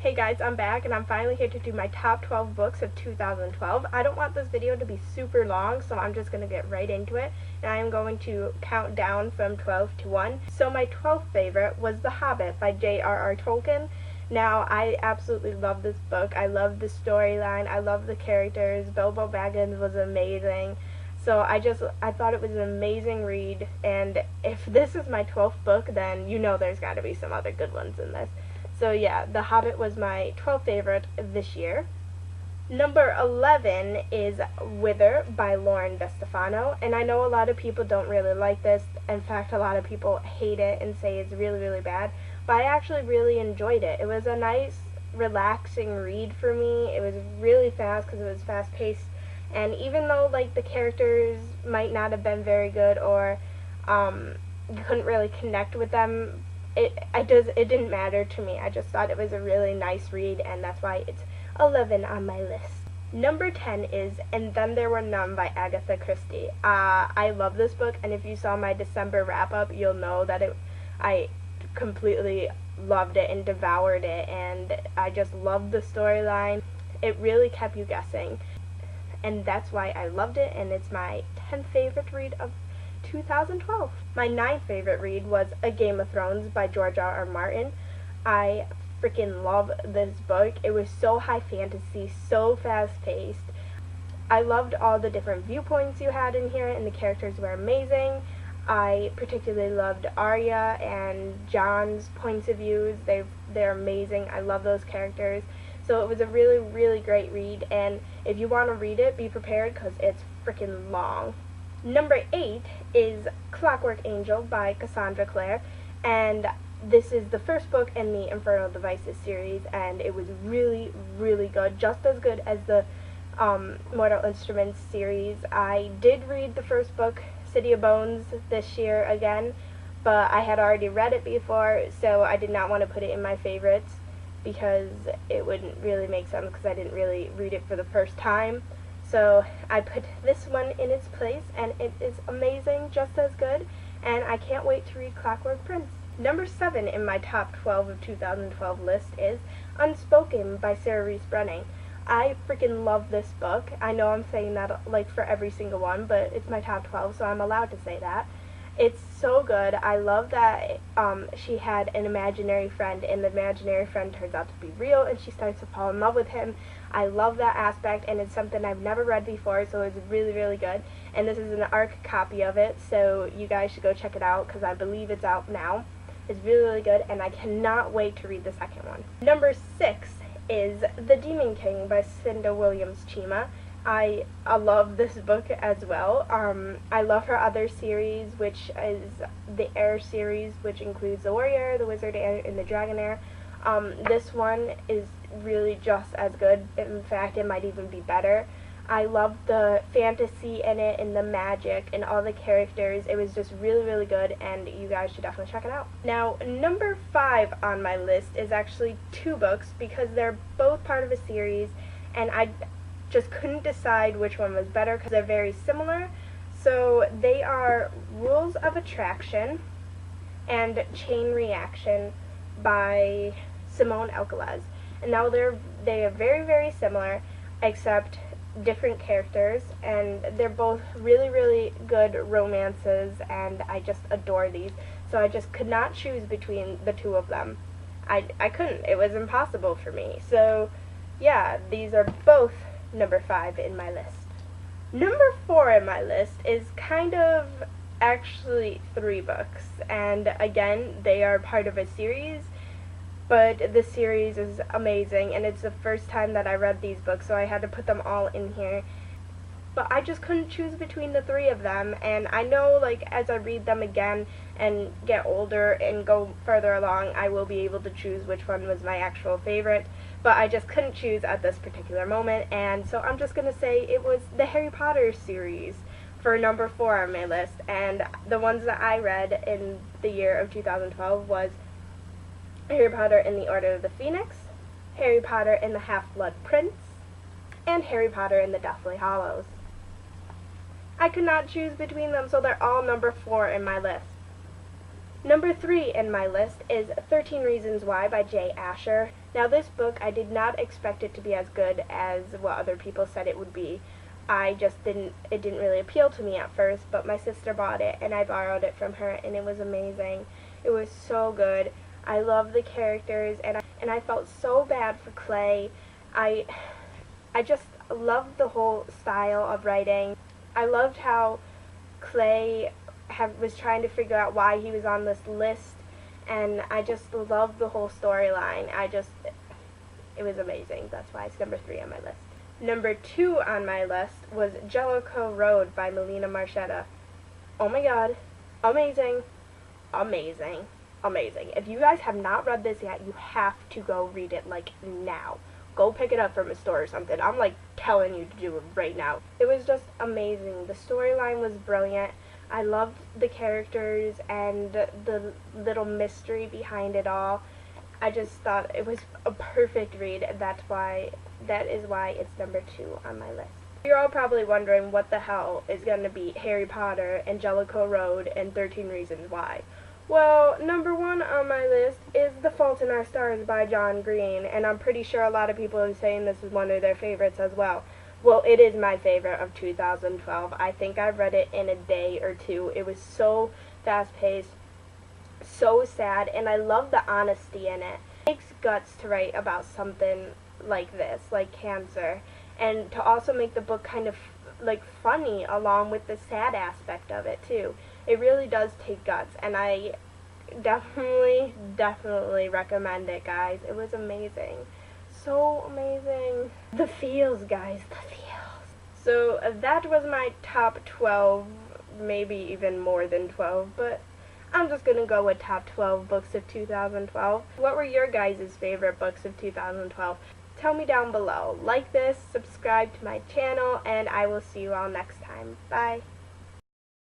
Hey guys, I'm back and I'm finally here to do my top 12 books of 2012. I don't want this video to be super long, so I'm just going to get right into it. And I am going to count down from 12 to 1. So my 12th favorite was The Hobbit by J.R.R. Tolkien. Now, I absolutely love this book. I love the storyline. I love the characters. Bilbo Baggins was amazing. So I thought it was an amazing read. And if this is my 12th book, then you know there's got to be some other good ones in this. So yeah, The Hobbit was my 12th favorite this year. Number 11 is Wither by Lauren DeStefano, and I know a lot of people don't really like this. In fact, a lot of people hate it and say it's really, really bad, but I actually really enjoyed it. It was a nice, relaxing read for me. It was really fast because it was fast-paced, and even though like the characters might not have been very good or you couldn't really connect with them, it didn't matter to me. I just thought it was a really nice read, and that's why it's 11 on my list. Number 10 is And Then There Were Numb by Agatha Christie. I love this book, and if you saw my December wrap-up, you'll know that I completely loved it and devoured it, and I just loved the storyline. It really kept you guessing, and that's why I loved it, and it's my 10th favorite read of 2012. My 9th favorite read was A Game of Thrones by George R.R. Martin. I freaking love this book. It was so high fantasy, so fast-paced. I loved all the different viewpoints you had in here, and the characters were amazing. I particularly loved Arya and Jon's points of views. They're amazing. I love those characters. So it was a really, really great read, and if you want to read it, be prepared because it's freaking long. Number 8 is Clockwork Angel by Cassandra Clare, and this is the first book in the Infernal Devices series, and it was really, really good, just as good as the Mortal Instruments series. I did read the first book, City of Bones, this year again, but I had already read it before, so I did not want to put it in my favorites because it wouldn't really make sense because I didn't really read it for the first time. So I put this one in its place, and it is amazing, just as good, and I can't wait to read Clockwork Prince. Number 7 in my top 12 of 2012 list is Unspoken by Sarah Rees Brenning. I freaking love this book. I know I'm saying that like for every single one, but it's my top 12, so I'm allowed to say that. It's so good. I love that she had an imaginary friend, and the imaginary friend turns out to be real, and she starts to fall in love with him. I love that aspect, and it's something I've never read before, so it's really, really good. And this is an ARC copy of it, so you guys should go check it out, because I believe it's out now. It's really, really good, and I cannot wait to read the second one. Number 6 is The Demon King by Cinda Williams Chima. I love this book as well. I love her other series, which is the Heir series, which includes The Warrior, The Wizard, and The Dragonair. This one is really just as good. In fact, it might even be better. I love the fantasy in it and the magic and all the characters. It was just really, really good, and you guys should definitely check it out. Now, number 5 on my list is actually 2 books because they're both part of a series, and I just couldn't decide which one was better because they're very similar. So they are Rules of Attraction and Chain Reaction by Simone Alcalez. And now they are very, very similar, except different characters, and they're both really, really good romances, and I just adore these. So I just could not choose between the two of them. I couldn't. It was impossible for me. So yeah, these are both number 5 in my list. Number 4 in my list is kind of actually 3 books, and again, they are part of a series, but the series is amazing, and it's the first time that I read these books, so I had to put them all in here. But I just couldn't choose between the 3 of them, and I know like as I read them again and get older and go further along, I will be able to choose which one was my actual favorite, but I just couldn't choose at this particular moment, and so I'm just going to say it was the Harry Potter series for number 4 on my list, and the ones that I read in the year of 2012 was Harry Potter and the Order of the Phoenix, Harry Potter and the Half-Blood Prince, and Harry Potter and the Deathly Hallows. I could not choose between them, so they're all number 4 in my list. Number 3 in my list is 13 Reasons Why by Jay Asher. Now this book, I did not expect it to be as good as what other people said it would be. It didn't really appeal to me at first, but my sister bought it and I borrowed it from her and it was amazing. It was so good. I love the characters and I felt so bad for Clay. I just loved the whole style of writing. I loved how Clay was trying to figure out why he was on this list, and I just loved the whole storyline. It was amazing. That's why it's number 3 on my list. Number 2 on my list was Jericho Road by Melina Marchetta. Oh my god. Amazing. Amazing. Amazing. If you guys have not read this yet, you have to go read it, like, now. Go pick it up from a store or something. I'm, like, telling you to do it right now. It was just amazing. The storyline was brilliant. I loved the characters and the little mystery behind it all. I just thought it was a perfect read, and that is why it's number 2 on my list. You're all probably wondering what the hell is going to be Harry Potter and Jericho Road and 13 Reasons Why. Well, number 1 on my list is The Fault in Our Stars by John Green, and I'm pretty sure a lot of people are saying this is one of their favorites as well. Well, it is my favorite of 2012. I think I read it in a day or two. It was so fast-paced, so sad, and I love the honesty in it. It takes guts to write about something like this, like cancer, and to also make the book kind of like funny along with the sad aspect of it too. It really does take guts, and I definitely recommend it, guys. It was amazing. So amazing. The feels, guys, the feels. So that was my top 12, maybe even more than 12, but I'm just gonna go with top 12 books of 2012. What were your guys' favorite books of 2012? Tell me down below. Like this, subscribe to my channel, and I will see you all next time. Bye.